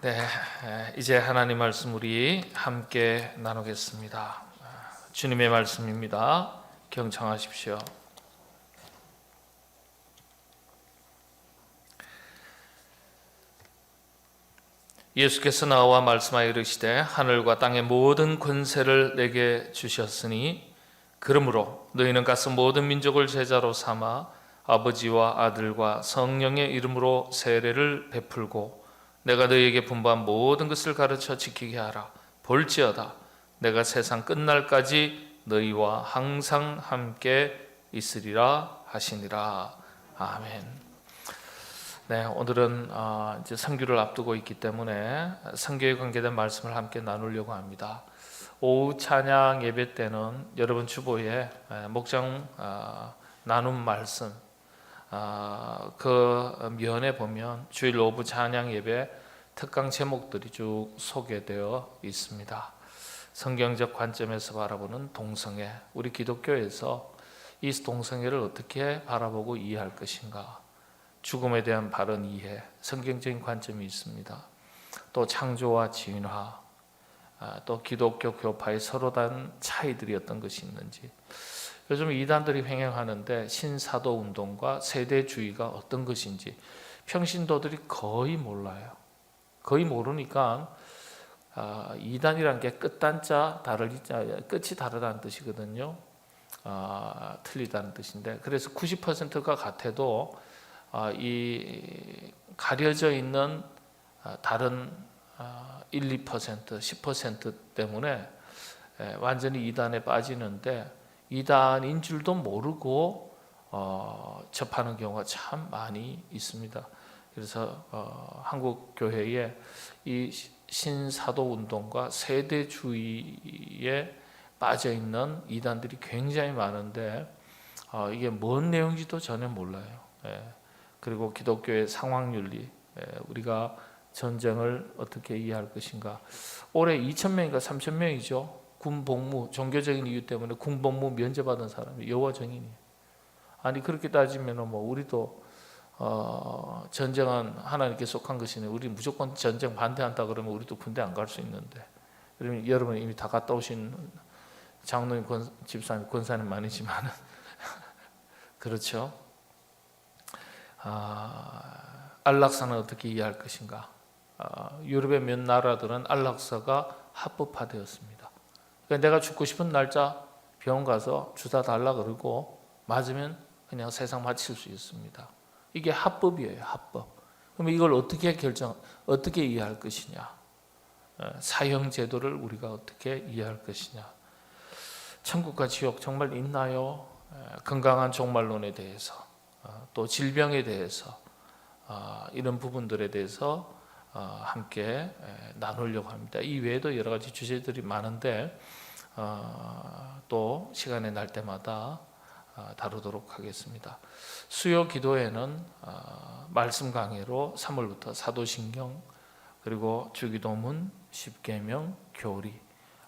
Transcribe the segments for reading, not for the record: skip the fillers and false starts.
네, 이제 하나님 말씀 우리 함께 나누겠습니다. 주님의 말씀입니다. 경청하십시오. 예수께서 나와 말씀하여 이르시되 하늘과 땅의 모든 권세를 내게 주셨으니 그러므로 너희는 가서 모든 민족을 제자로 삼아 아버지와 아들과 성령의 이름으로 세례를 베풀고 내가 너희에게 분부한 모든 것을 가르쳐 지키게 하라. 볼지어다 내가 세상 끝날까지 너희와 항상 함께 있으리라 하시니라. 아멘. 네, 오늘은 이제 선교를 앞두고 있기 때문에 선교에 관계된 말씀을 함께 나누려고 합니다. 오후 찬양 예배 때는 여러분 주보에 목장 나눔 말씀 그 면에 보면 주일 오후 찬양 예배 특강 제목들이 쭉 소개되어 있습니다. 성경적 관점에서 바라보는 동성애, 우리 기독교에서 이 동성애를 어떻게 바라보고 이해할 것인가, 죽음에 대한 바른 이해, 성경적인 관점이 있습니다. 또 창조와 진화, 또 기독교 교파의 서로 다른 차이들이 어떤 것이 있는지, 요즘 이단들이 횡행하는데 신사도 운동과 세대주의가 어떤 것인지 평신도들이 거의 몰라요. 거의 모르니까 이단이라는 게 끝단자 다르자, 끝이 다르다는 뜻이거든요. 틀리다는 뜻인데, 그래서 90%가 같아도 이 가려져 있는 다른 1, 2%, 10% 때문에 완전히 이단에 빠지는데, 이단인 줄도 모르고 접하는 경우가 참 많이 있습니다. 그래서 한국 교회에 이 신사도 운동과 세대주의에 빠져 있는 이단들이 굉장히 많은데 이게 뭔 내용인지도 전혀 몰라요. 그리고 기독교의 상황윤리, 우리가 전쟁을 어떻게 이해할 것인가. 올해 2,000명인가 3,000명이죠. 군 복무, 종교적인 이유 때문에 군 복무 면제받은 사람이 여호와 증인이에요. 아니 그렇게 따지면 뭐 우리도 전쟁은 하나님께 속한 것이네, 우리 무조건 전쟁 반대한다 그러면 우리도 군대 안 갈 수 있는데, 그러면 여러분 이미 다 갔다 오신 장로님, 집사님, 권사님 많으지만 그렇죠. 안락사는 어떻게 이해할 것인가. 유럽의 몇 나라들은 안락사가 합법화되었습니다. 그러니까 내가 죽고 싶은 날짜 병원 가서 주사 달라 그러고 맞으면 그냥 세상 마칠 수 있습니다. 이게 합법이에요, 합법. 그럼 이걸 어떻게 이해할 것이냐? 사형 제도를 우리가 어떻게 이해할 것이냐? 천국과 지옥 정말 있나요? 건강한 종말론에 대해서, 또 질병에 대해서, 이런 부분들에 대해서 함께 나누려고 합니다. 이 외에도 여러 가지 주제들이 많은데 또 시간이 날 때마다 다루도록 하겠습니다. 수요 기도회는 말씀 강해로 3월부터 사도신경, 그리고 주기도문, 십계명, 교리,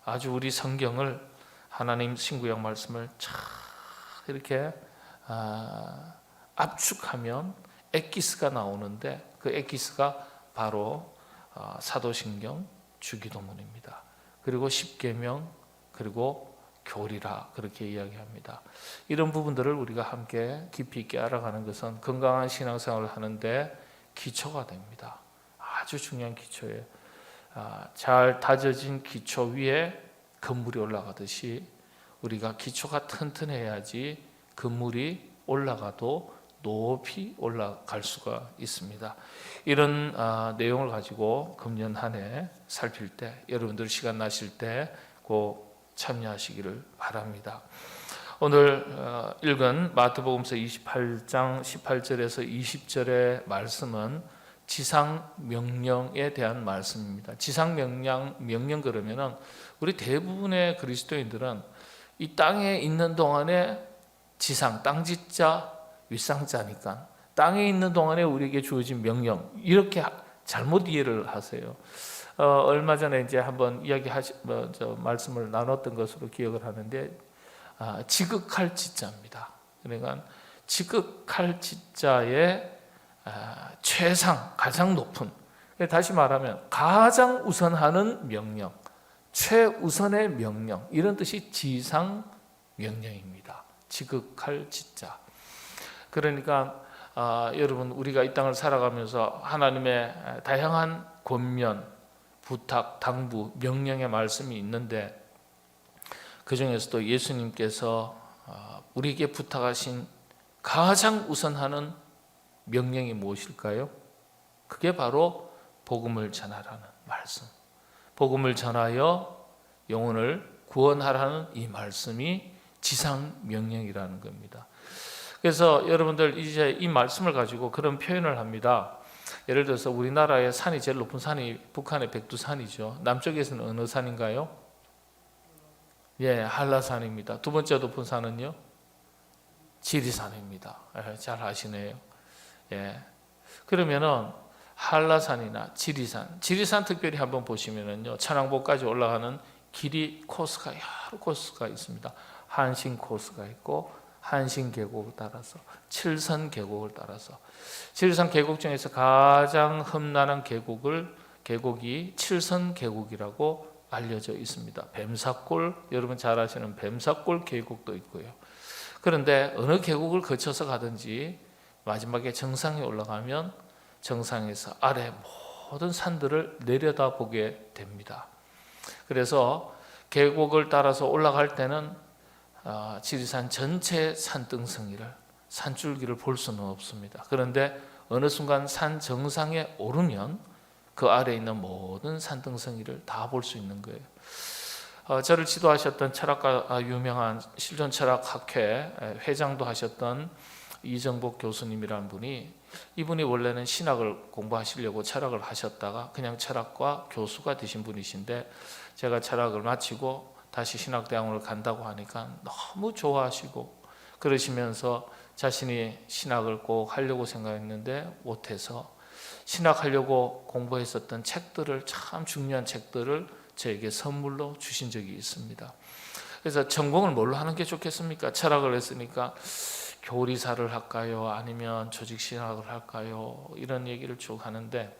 아주 우리 성경을, 하나님 신구약 말씀을 쫙 이렇게 압축하면 엑기스가 나오는데, 그 엑기스가 바로 사도신경, 주기도문입니다. 그리고 십계명, 그리고 교리라 그렇게 이야기합니다. 이런 부분들을 우리가 함께 깊이 있게 알아가는 것은 건강한 신앙생활을 하는데 기초가 됩니다. 아주 중요한 기초예요. 잘 다져진 기초 위에 건물이 올라가듯이 우리가 기초가 튼튼해야지 건물이 올라가도 높이 올라갈 수가 있습니다. 이런 내용을 가지고 금년 한 해 살필 때, 여러분들 시간 나실 때 꼭 참여하시기를 바랍니다. 오늘 읽은 마태복음서 28장 18절에서 20절의 말씀은 지상명령에 대한 말씀입니다. 지상명령 그러면은 우리 대부분의 그리스도인들은 이 땅에 있는 동안에 지상, 땅지자, 윗상자니까 땅에 있는 동안에 우리에게 주어진 명령, 이렇게 잘못 이해를 하세요. 얼마 전에 이제 한번 말씀을 나눴던 것으로 기억을 하는데, 지극할 지자입니다. 그러니까 지극할 지자의 최상, 가장 높은, 다시 말하면 가장 우선하는 명령, 최우선의 명령, 이런 뜻이 지상 명령입니다. 지극할 지자. 그러니까 여러분, 우리가 이 땅을 살아가면서 하나님의 다양한 권면, 부탁, 당부, 명령의 말씀이 있는데, 그 중에서도 예수님께서 우리에게 부탁하신 가장 우선하는 명령이 무엇일까요? 그게 바로 복음을 전하라는 말씀, 복음을 전하여 영혼을 구원하라는 이 말씀이 지상 명령이라는 겁니다. 그래서 여러분들 이제 이 말씀을 가지고 그런 표현을 합니다. 예를 들어서 우리나라의 산이 제일 높은 산이 북한의 백두산이죠. 남쪽에서는 어느 산인가요? 예, 한라산입니다. 두 번째 높은 산은요? 지리산입니다. 예, 잘 아시네요. 예. 그러면은 한라산이나 지리산 특별히 한번 보시면은요, 천왕봉까지 올라가는 길이 코스가 여러 코스가 있습니다. 한신 코스가 있고, 한신 계곡을 따라서, 칠선 계곡을 따라서, 지리산 계곡 중에서 가장 험난한 계곡이 칠선 계곡이라고 알려져 있습니다. 뱀사골, 여러분 잘 아시는 뱀사골 계곡도 있고요. 그런데 어느 계곡을 거쳐서 가든지 마지막에 정상에 올라가면 정상에서 아래 모든 산들을 내려다보게 됩니다. 그래서 계곡을 따라서 올라갈 때는 지리산 전체 산등성이를, 산줄기를 볼 수는 없습니다. 그런데 어느 순간 산 정상에 오르면 그 아래에 있는 모든 산등성이를 다 볼 수 있는 거예요. 저를 지도하셨던 철학가, 유명한 실존철학학회 회장도 하셨던 이정복 교수님이라는 분이, 이분이 원래는 신학을 공부하시려고 철학을 하셨다가 그냥 철학과 교수가 되신 분이신데, 제가 철학을 마치고 다시 신학대학원을 간다고 하니까 너무 좋아하시고 그러시면서 자신이 신학을 꼭 하려고 생각했는데 못해서 신학하려고 공부했었던 책들을, 참 중요한 책들을 저에게 선물로 주신 적이 있습니다. 그래서 전공을 뭘로 하는 게 좋겠습니까? 철학을 했으니까 교리사를 할까요? 아니면 조직신학을 할까요? 이런 얘기를 쭉 하는데,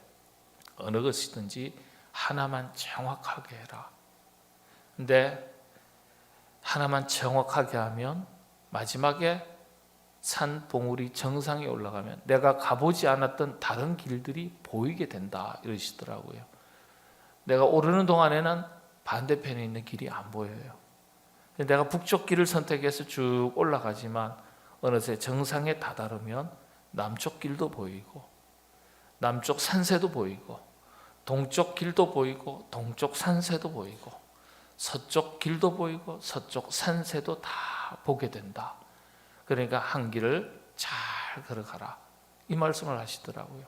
어느 것이든지 하나만 정확하게 해라. 근데 하나만 정확하게 하면 마지막에 산 봉우리 정상에 올라가면 내가 가보지 않았던 다른 길들이 보이게 된다, 이러시더라고요. 내가 오르는 동안에는 반대편에 있는 길이 안 보여요. 내가 북쪽 길을 선택해서 쭉 올라가지만 어느새 정상에 다다르면 남쪽 길도 보이고, 남쪽 산세도 보이고, 동쪽 길도 보이고, 동쪽 산세도 보이고, 서쪽 길도 보이고, 서쪽 산세도 다 보게 된다. 그러니까 한 길을 잘 걸어가라, 이 말씀을 하시더라고요.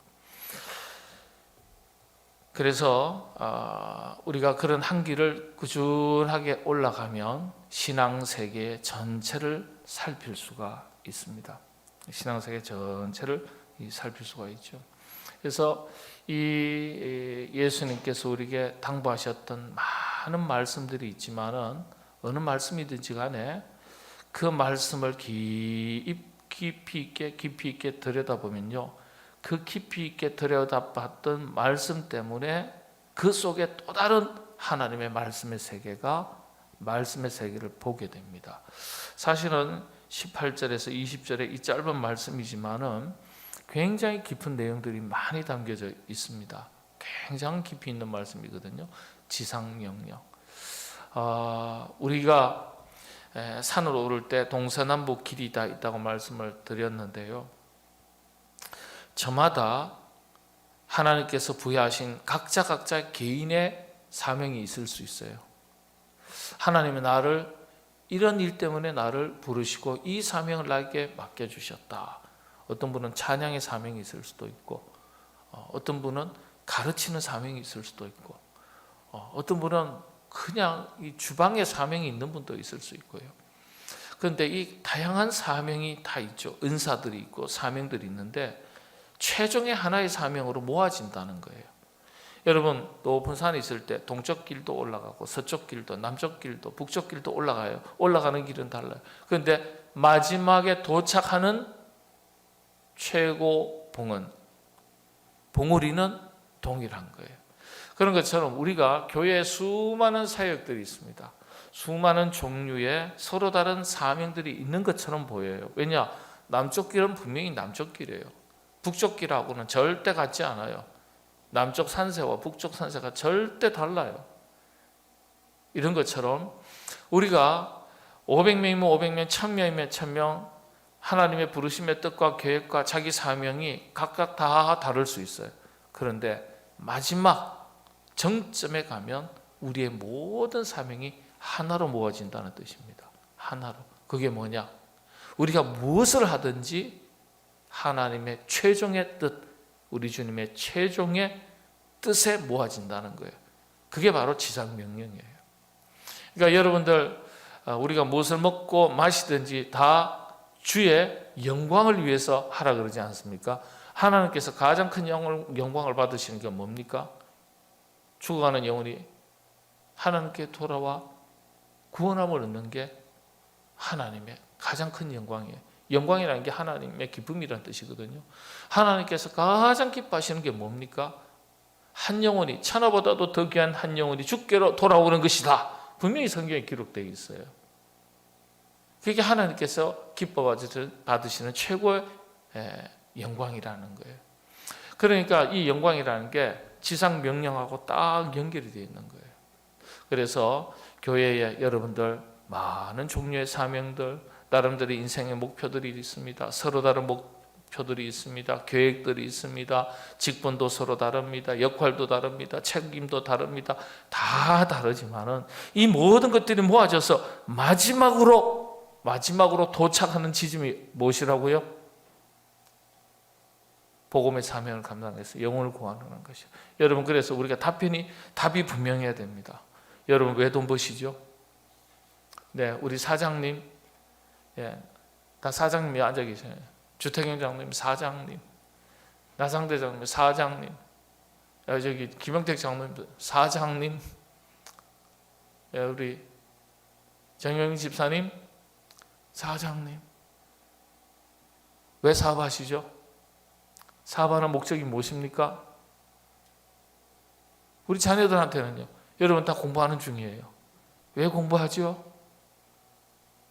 그래서 우리가 그런 한 길을 꾸준하게 올라가면 신앙세계 전체를 살필 수가 있습니다. 신앙세계 전체를 살필 수가 있죠. 그래서 이 예수님께서 우리에게 당부하셨던 많은 말씀들이 있지만은 어느 말씀이든지 간에 그 말씀을 깊이 있게 들여다보면요, 그 깊이 있게 들여다봤던 말씀 때문에 그 속에 또 다른 하나님의 말씀의 세계를 보게 됩니다. 사실은 18절에서 20절의 이 짧은 말씀이지만은 굉장히 깊은 내용들이 많이 담겨져 있습니다. 굉장히 깊이 있는 말씀이거든요. 지상명령. 우리가 산으로 오를 때 동서남북 길이 다 있다고 말씀을 드렸는데요, 저마다 하나님께서 부여하신 각자 개인의 사명이 있을 수 있어요. 하나님은 나를 이런 일 때문에 나를 부르시고 이 사명을 나에게 맡겨주셨다. 어떤 분은 찬양의 사명이 있을 수도 있고, 어떤 분은 가르치는 사명이 있을 수도 있고, 어떤 분은 그냥 이 주방에 사명이 있는 분도 있을 수 있고요. 그런데 이 다양한 사명이 다 있죠. 은사들이 있고 사명들이 있는데 최종의 하나의 사명으로 모아진다는 거예요. 여러분, 높은 산이 있을 때 동쪽 길도 올라가고 서쪽 길도, 남쪽 길도, 북쪽 길도 올라가요. 올라가는 길은 달라요. 그런데 마지막에 도착하는 최고 봉우리는 동일한 거예요. 그런 것처럼 우리가 교회에 수많은 사역들이 있습니다. 수많은 종류의 서로 다른 사명들이 있는 것처럼 보여요. 왜냐? 남쪽 길은 분명히 남쪽 길이에요. 북쪽 길하고는 절대 같지 않아요. 남쪽 산세와 북쪽 산세가 절대 달라요. 이런 것처럼 우리가 500명이면 500명, 1000명이면 1000명, 하나님의 부르심의 뜻과 계획과 자기 사명이 각각 다 다를 수 있어요. 그런데 마지막 정점에 가면 우리의 모든 사명이 하나로 모아진다는 뜻입니다. 하나로. 그게 뭐냐? 우리가 무엇을 하든지 하나님의 최종의 뜻, 우리 주님의 최종의 뜻에 모아진다는 거예요. 그게 바로 지상명령이에요. 그러니까 여러분들, 우리가 무엇을 먹고 마시든지 다 주의 영광을 위해서 하라 그러지 않습니까? 하나님께서 가장 큰 영광을 받으시는 게 뭡니까? 죽어가는 영혼이 하나님께 돌아와 구원함을 얻는 게 하나님의 가장 큰 영광이에요. 영광이라는 게 하나님의 기쁨이라는 뜻이거든요. 하나님께서 가장 기뻐하시는 게 뭡니까? 한 영혼이, 천하보다도 더 귀한 한 영혼이 주께로 돌아오는 것이다. 분명히 성경에 기록되어 있어요. 그게 하나님께서 기뻐 받으시는 최고의 영광이라는 거예요. 그러니까 이 영광이라는 게 지상 명령하고 딱 연결이 되어 있는 거예요. 그래서 교회에 여러분들 많은 종류의 사명들, 나름대로 인생의 목표들이 있습니다. 서로 다른 목표들이 있습니다. 계획들이 있습니다. 직분도 서로 다릅니다. 역할도 다릅니다. 책임도 다릅니다. 다 다르지만은 이 모든 것들이 모아져서 마지막으로 도착하는 지점이 무엇이라고요? 복음의 사명을 감당해서 영혼을 구하는 것이요. 여러분, 그래서 우리가 답이 분명해야 됩니다. 여러분, 왜 돈 버시죠? 네, 우리 사장님, 다 사장님이 앉아 계세요. 주택영 장로님 사장님, 나상대 장로님 사장님, 저기 김영택 장로님도 사장님, 우리 정영희 집사님 사장님. 왜 사업하시죠? 사업하는 목적이 무엇입니까? 우리 자녀들한테는요, 여러분 다 공부하는 중이에요. 왜 공부하죠?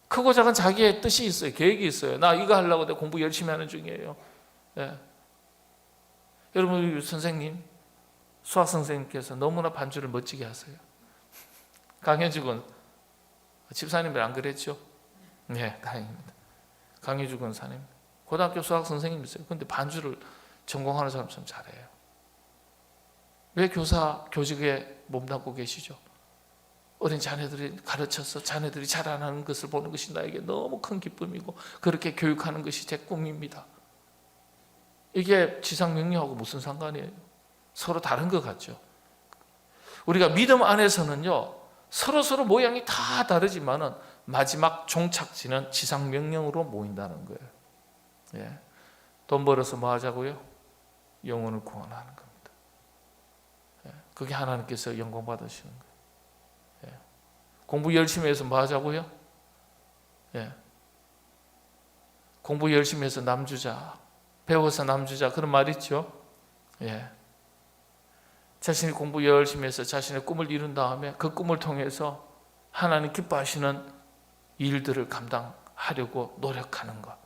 크고 작은 자기의 뜻이 있어요. 계획이 있어요. 나 이거 하려고 내가 공부 열심히 하는 중이에요. 여러분, 우리 선생님, 수학 선생님께서 너무나 반주를 멋지게 하세요. 강현주 집사님들 안 그랬죠? 네, 다행입니다. 강현주 권사님, 고등학교 수학 선생님이세요. 그런데 반주를 전공하는 사람처럼 잘해요. 왜 교직에 몸담고 계시죠? 어린 자녀들이 가르쳐서 자녀들이 자라나는 것을 보는 것이 나에게 너무 큰 기쁨이고, 그렇게 교육하는 것이 제 꿈입니다. 이게 지상 명령하고 무슨 상관이에요? 서로 다른 것 같죠. 우리가 믿음 안에서는요, 서로 모양이 다 다르지만은 마지막 종착지는 지상 명령으로 모인다는 거예요. 돈 벌어서 뭐 하자고요? 영혼을 구원하는 겁니다. 그게 하나님께서 영광 받으시는 거예요. 공부 열심히 해서 뭐 하자고요? 공부 열심히 해서 남주자, 배워서 남주자, 그런 말 있죠? 자신이 공부 열심히 해서 자신의 꿈을 이룬 다음에 그 꿈을 통해서 하나님 기뻐하시는 일들을 감당하려고 노력하는 것.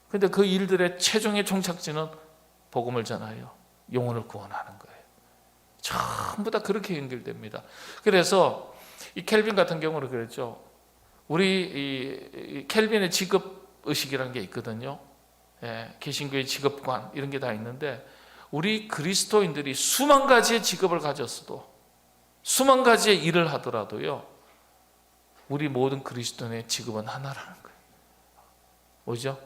그런데 그 일들의 최종의 종착지는 복음을 전하여 영혼을 구원하는 거예요. 전부 다 그렇게 연결됩니다. 그래서 이 켈빈 같은 경우는 그랬죠. 우리 이 켈빈의 직업 의식이라는 게 있거든요. 개신교의 직업관 이런 게 다 있는데, 우리 그리스도인들이 수만 가지의 직업을 가졌어도, 수만 가지의 일을 하더라도요, 우리 모든 그리스도인의 직업은 하나라는 거예요. 뭐죠?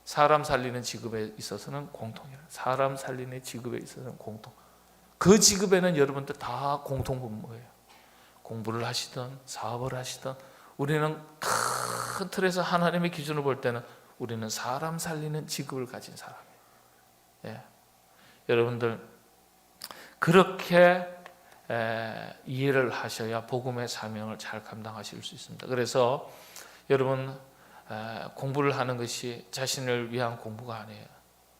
사람 살리는 직업에 있어서는 공통이라. 사람 살리는 직업에 있어서는 공통. 그 직업에는 여러분들 다 공통분모예요. 공부를 하시든 사업을 하시든 우리는 큰 틀에서 하나님의 기준으로 볼 때는 우리는 사람 살리는 직업을 가진 사람이에요. 여러분들 그렇게 이해를 하셔야 복음의 사명을 잘 감당하실 수 있습니다. 그래서 여러분, 공부를 하는 것이 자신을 위한 공부가 아니에요.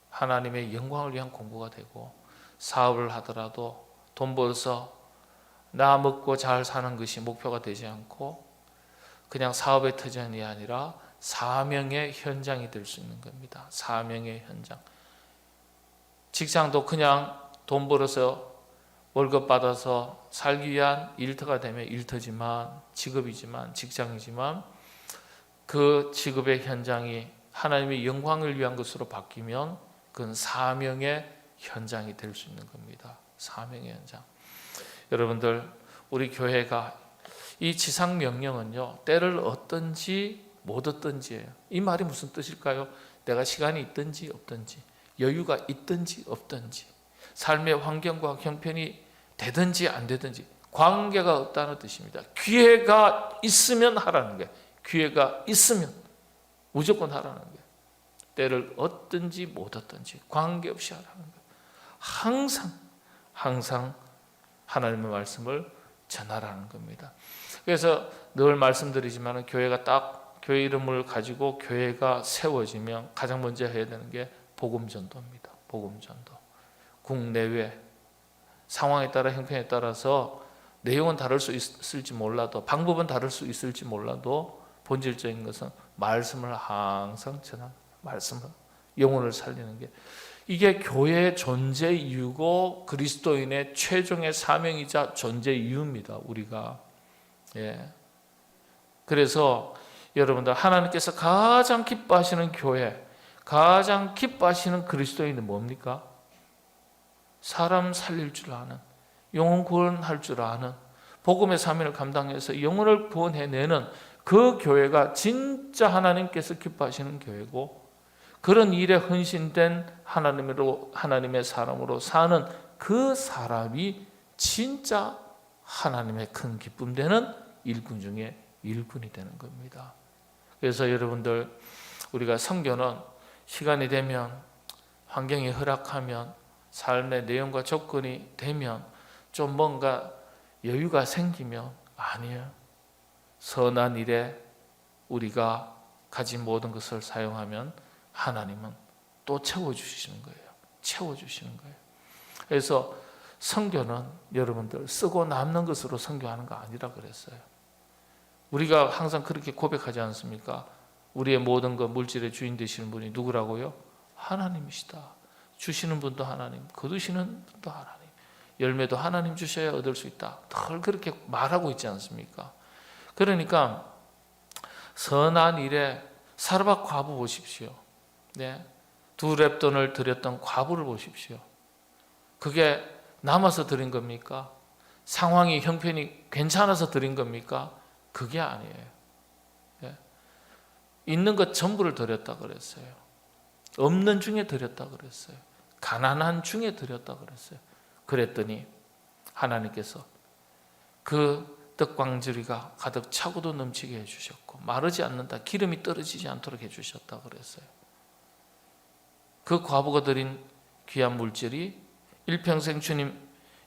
하나님의 영광을 위한 공부가 되고, 사업을 하더라도 돈 벌어서 나 먹고 잘 사는 것이 목표가 되지 않고 그냥 사업의 터전이 아니라 사명의 현장이 될 수 있는 겁니다. 사명의 현장. 직장도 그냥 돈 벌어서 월급 받아서 살기 위한 일터가 되면 일터지만, 직업이지만, 직장이지만 그 직업의 현장이 하나님의 영광을 위한 것으로 바뀌면 그건 사명의 현장이 될 수 있는 겁니다. 사명의 현장. 여러분들, 우리 교회가 이 지상 명령은요, 때를 얻든지 못 얻든지예요. 이 말이 무슨 뜻일까요? 내가 시간이 있든지 없든지, 여유가 있든지 없든지, 삶의 환경과 형편이 되든지 안 되든지 관계가 없다는 뜻입니다. 기회가 있으면 하라는 거예요. 기회가 있으면 무조건 하라는 거예요. 때를 얻든지 못 얻든지 관계없이 하라는 거예요. 항상 하나님의 말씀을 전하라는 겁니다. 그래서 늘 말씀드리지만 교회가 딱 교회 이름을 가지고 교회가 세워지면 가장 먼저 해야 되는 게 복음전도입니다. 복음전도. 국내외 상황에 따라 형편에 따라서 내용은 다를 수 있을지 몰라도, 방법은 다를 수 있을지 몰라도 본질적인 것은 말씀을 항상 전하는, 말씀을, 영혼을 살리는 게, 이게 교회의 존재 이유고 그리스도인의 최종의 사명이자 존재 이유입니다. 우리가. 그래서 여러분들, 하나님께서 가장 기뻐하시는 교회, 가장 기뻐하시는 그리스도인은 뭡니까? 사람 살릴 줄 아는, 영혼 구원할 줄 아는, 복음의 사명을 감당해서 영혼을 구원해내는 그 교회가 진짜 하나님께서 기뻐하시는 교회고, 그런 일에 헌신된 하나님의 사람으로 사는 그 사람이 진짜 하나님의 큰 기쁨 되는 일꾼 중에 일꾼이 되는 겁니다. 그래서 여러분들, 우리가 선교는 시간이 되면, 환경이 허락하면, 삶의 내용과 조건이 되면, 좀 뭔가 여유가 생기면, 아니에요. 선한 일에 우리가 가진 모든 것을 사용하면 하나님은 또 채워주시는 거예요. 채워주시는 거예요. 그래서 선교는 여러분들 쓰고 남는 것으로 선교하는 거 아니라 그랬어요. 우리가 항상 그렇게 고백하지 않습니까? 우리의 모든 것, 물질의 주인 되시는 분이 누구라고요? 하나님이시다. 주시는 분도 하나님, 거두시는 분도 하나님, 열매도 하나님 주셔야 얻을 수 있다. 늘 그렇게 말하고 있지 않습니까? 그러니까 선한 일에 사르밧 과부 보십시오. 네, 2렙돈을 드렸던 과부를 보십시오. 그게 남아서 드린 겁니까? 상황이, 형편이 괜찮아서 드린 겁니까? 그게 아니에요. 네. 있는 것 전부를 드렸다 그랬어요. 없는 중에 드렸다 그랬어요. 가난한 중에 드렸다 그랬어요. 그랬더니 하나님께서 그 떡광주리가 가득 차고도 넘치게 해주셨고, 마르지 않는다, 기름이 떨어지지 않도록 해주셨다 그랬어요. 그 과부가 드린 귀한 물질이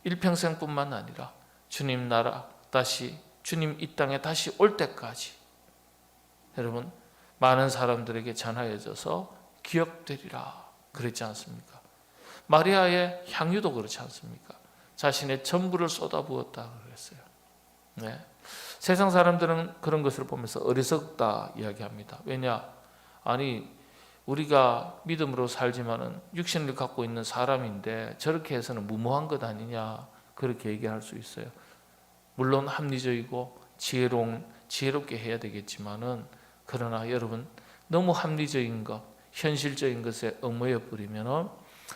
일평생뿐만 아니라 주님 나라 다시, 주님 이 땅에 다시 올 때까지 여러분 많은 사람들에게 전하여져서 기억되리라 그랬지 않습니까? 마리아의 향유도 그렇지 않습니까? 자신의 전부를 쏟아부었다 그랬어요. 네. 세상 사람들은 그런 것을 보면서 어리석다 이야기합니다. 왜냐? 아니, 우리가 믿음으로 살지만은 육신을 갖고 있는 사람인데 저렇게 해서는 무모한 것 아니냐, 그렇게 얘기할 수 있어요. 물론 합리적이고 지혜롭게 해야 되겠지만은, 그러나 여러분, 너무 합리적인 것, 현실적인 것에 얽매여 버리면은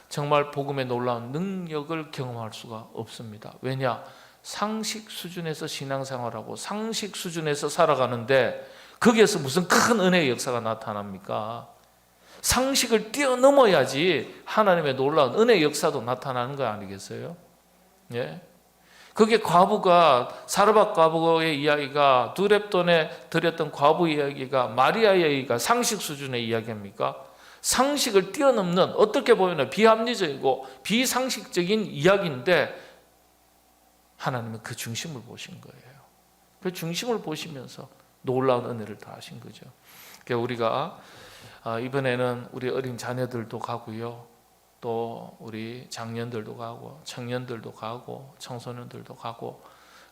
정말 복음의 놀라운 능력을 경험할 수가 없습니다. 왜냐? 상식 수준에서 신앙생활하고 상식 수준에서 살아가는데 거기에서 무슨 큰 은혜의 역사가 나타납니까? 상식을 뛰어넘어야지 하나님의 놀라운 은혜의 역사도 나타나는 거 아니겠어요? 예. 그게 과부가, 사르밧 과부의 이야기가, 2렙돈에 드렸던 과부 이야기가, 마리아의 이야기가 상식 수준의 이야기입니까? 상식을 뛰어넘는, 어떻게 보면 비합리적이고 비상식적인 이야기인데 하나님은 그 중심을 보신 거예요. 그 중심을 보시면서 놀라운 은혜를 더하신 거죠. 그러니까 우리가 이번에는 우리 어린 자녀들도 가고요, 또 우리 장년들도 가고 청년들도 가고 청소년들도 가고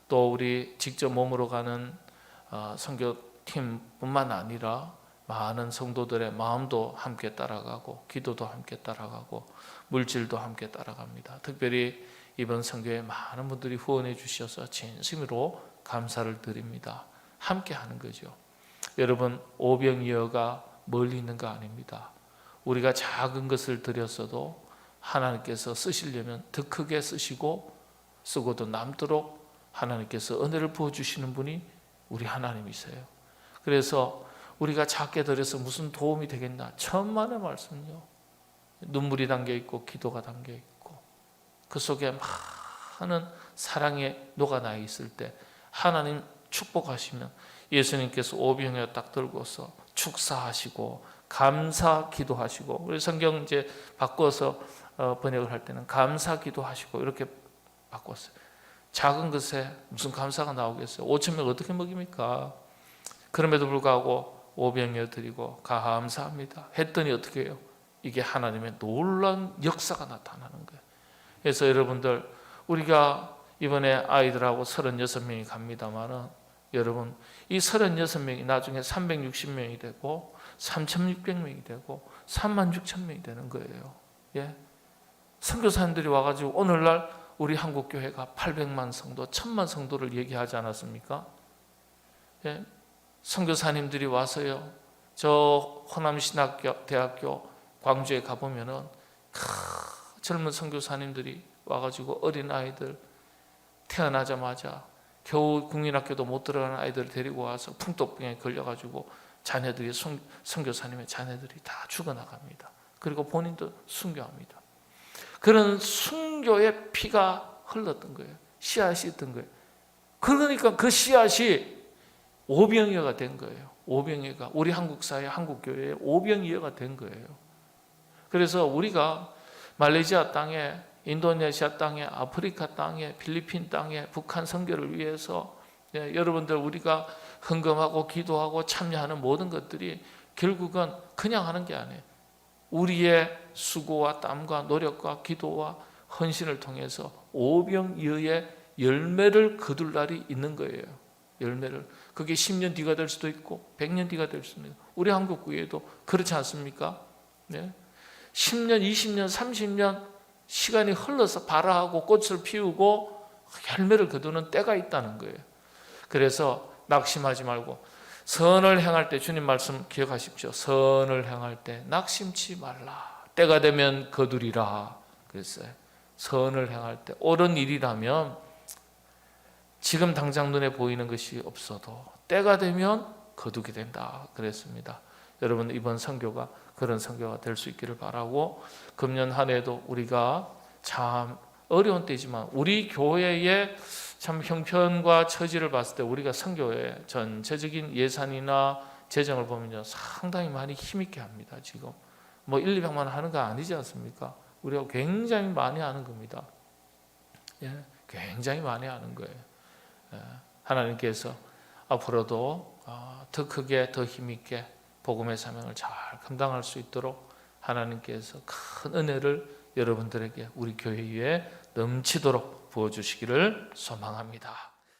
또 우리 직접 몸으로 가는 선교팀뿐만 아니라 많은 성도들의 마음도 함께 따라가고 기도도 함께 따라가고 물질도 함께 따라갑니다. 특별히 이번 선교에 많은 분들이 후원해 주셔서 진심으로 감사를 드립니다. 함께 하는 거죠. 여러분, 오병이어가 멀리 있는 거 아닙니다. 우리가 작은 것을 드렸어도 하나님께서 쓰시려면 더 크게 쓰시고 쓰고도 남도록 하나님께서 은혜를 부어주시는 분이 우리 하나님이세요. 그래서 우리가 작게 드려서 무슨 도움이 되겠나? 천만의 말씀요. 눈물이 담겨있고 기도가 담겨있고 그 속에 많은 사랑에 녹아나 있을 때 하나님 축복하시면 예수님께서 오병이어 딱 들고서 축사하시고 감사 기도하시고, 우리 성경 이제 바꿔서 번역을 할 때는 감사 기도하시고 이렇게 바꿨어요. 작은 것에 무슨 감사가 나오겠어요? 5천 명 어떻게 먹입니까? 그럼에도 불구하고 오병이어 드리고 감사합니다 했더니 어떻게 해요? 이게 하나님의 놀라운 역사가 나타나는 거예요. 그래서 여러분들, 우리가 이번에 아이들하고 36명이 갑니다만은 여러분, 이 36명이 나중에 360명이 되고 3,600명이 되고 36,000명이 되는 거예요. 예? 선교사님들이 와가지고 오늘날 우리 한국교회가 800만 성도, 1000만 성도를 얘기하지 않았습니까? 예? 선교사님들이 와서요, 저 호남신학대학교 광주에 가보면은 젊은 선교사님들이 와가지고 어린 아이들 태어나자마자 겨우 국민학교도 못 들어가는 아이들을 데리고 와서 풍토병에 걸려가지고 자녀들이 선교사님의 자녀들이 다 죽어나갑니다. 그리고 본인도 순교합니다. 그런 순교의 피가 흘렀던 거예요. 씨앗이 있던 거예요. 그러니까 그 씨앗이 오병이어가 된 거예요. 오병이어가 우리 한국 사회, 한국 교회의 오병이어가 된 거예요. 그래서 우리가 말레이시아 땅에, 인도네시아 땅에, 아프리카 땅에, 필리핀 땅에 북한 선교를 위해서 여러분들 우리가 헌금하고 기도하고 참여하는 모든 것들이 결국은 그냥 하는 게 아니에요. 우리의 수고와 땀과 노력과 기도와 헌신을 통해서 오병이어의 열매를 거둘 날이 있는 거예요. 열매를. 그게 10년 뒤가 될 수도 있고 100년 뒤가 될 수도 있고, 우리 한국 교회도 그렇지 않습니까? 네? 10년, 20년, 30년 시간이 흘러서 발화하고 꽃을 피우고 열매를 거두는 때가 있다는 거예요. 그래서 낙심하지 말고 선을 행할 때, 주님 말씀 기억하십시오. 선을 행할 때 낙심치 말라. 때가 되면 거두리라 그랬어요. 선을 행할 때 옳은 일이라면 지금 당장 눈에 보이는 것이 없어도 때가 되면 거두게 된다 그랬습니다. 여러분, 이번 선교가 그런 선교가 될 수 있기를 바라고, 금년 한 해도 우리가 참 어려운 때지만 우리 교회의 참 형편과 처지를 봤을 때 우리가 선교의 전체적인 예산이나 재정을 보면요, 상당히 많이 힘있게 합니다. 지금 뭐 1, 200만 하는 거 아니지 않습니까? 우리가 굉장히 많이 하는 겁니다. 예, 굉장히 많이 하는 거예요. 예, 하나님께서 앞으로도 더 크게 더 힘있게 복음의 사명을 잘 감당할 수 있도록 하나님께서 큰 은혜를 여러분들에게, 우리 교회 위에 넘치도록 부어주시기를 소망합니다.